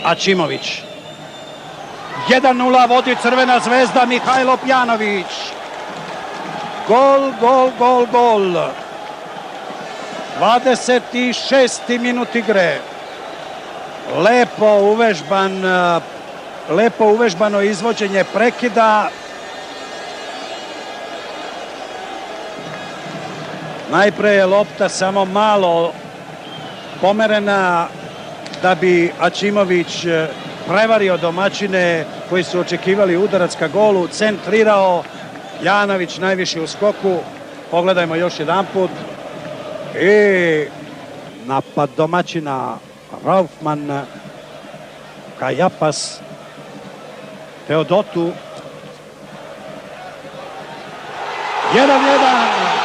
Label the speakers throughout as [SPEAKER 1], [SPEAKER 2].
[SPEAKER 1] Aćimović. 1:0 vodi Crvena zvezda, Mihajlo Pjanović. Gol, gol, gol, gol. 26. minut igre. Lepo uvežbano izvođenje prekida. Najpre je lopta samo malo pomerena da bi Aćimović prevario domaćine koji su očekivali udarac ka golu, centrirao. Janović najviše u skoku. Pogledajmo još jedan put. I napad domaćina Raufman, Kajapas, Teodotu. 1:1.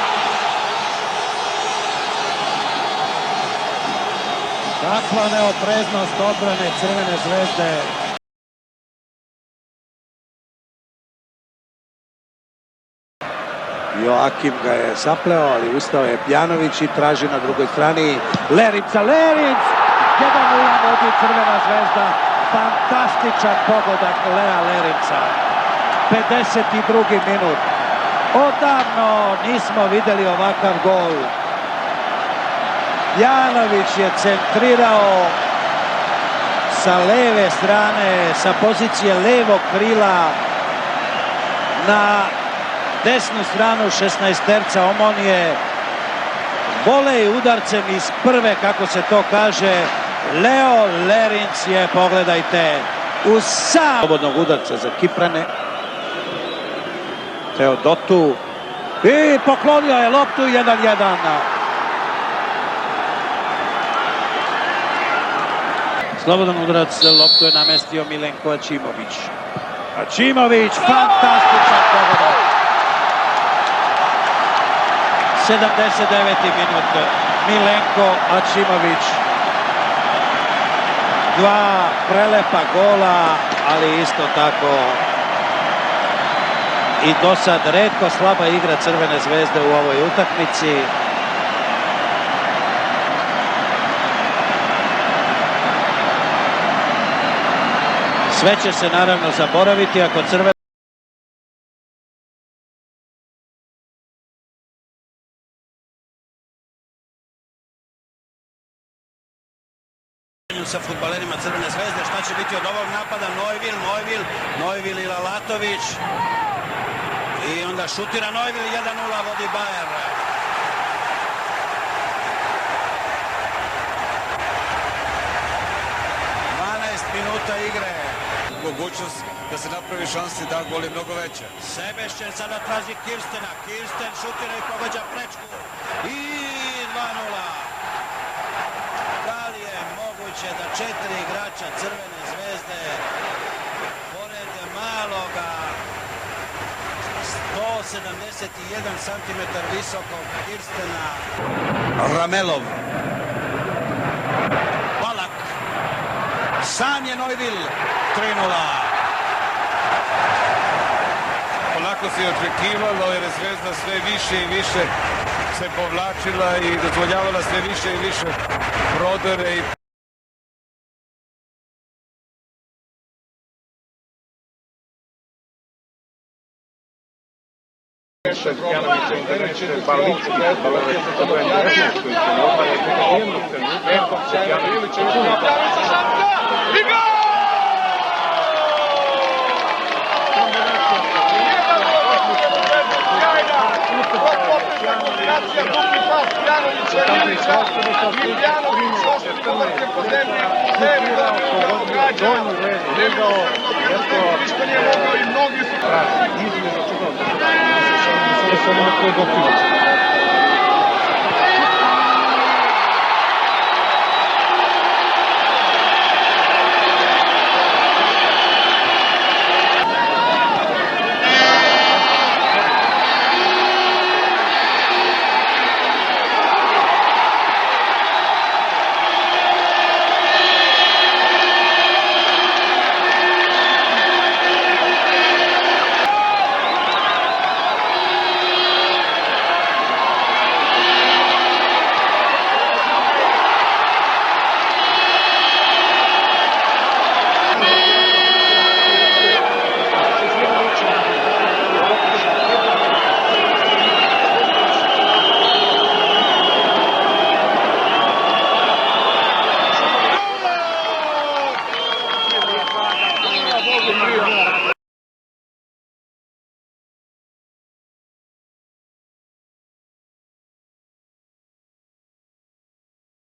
[SPEAKER 1] Kakva neopreznost odbrane Crvene zvezde. Joakim ga je sapleo, ali ustao je Pjanović i traži na drugoj strani Lerica. 1:0 vodi Crvena zvezda. Fantastičan pogodak Lea Lerica. 52. minut. Odavno nismo vidjeli ovakav gol. Pjanović je centrirao sa leve strane, sa pozicije levog krila na desnu stranu 16-terca Omonije. Volej udarcem iz prve, kako se to kaže, Leo Lerinc je, pogledajte, u sam slobodnog udarca za Kiprane. Teodotu i poklonio je loptu. 1:1. Slobodan udarac, loptu je namestio Milenko Aćimović. Aćimović, fantastičan pogodak. 79. minut, Milenko Aćimović. 2 prelepa gola, ali isto tako i do sad retko slaba igra Crvene zvezde u ovoj utakmici. Sve će se naravno zaboraviti ako Crvena sa fudbalerima Crvene zvezde. Šta će biti od ovog napada? Neuwirth i Lalatović. I onda šutira Neuwirth. 1:0 vodi Bayer. Minuta igre.
[SPEAKER 2] Mogućnost da se napravi šanse da gol je mnogo veća.
[SPEAKER 1] Sebešćen sada traži Kirstena. Kirsten šutira i pogađa prečku. I 2:0. Da li je moguće da 4 igrača Crvene zvezde pored maloga 171 cm visokog Kirstena, Ramelov, Balak, sam je Neuwirth. 3:0.
[SPEAKER 2] Onako se je očekivalo jer je Zvezda sve više i više se povlačila i dozvoljavala sve više i više prodore i
[SPEAKER 3] Samo na koje dokinuti.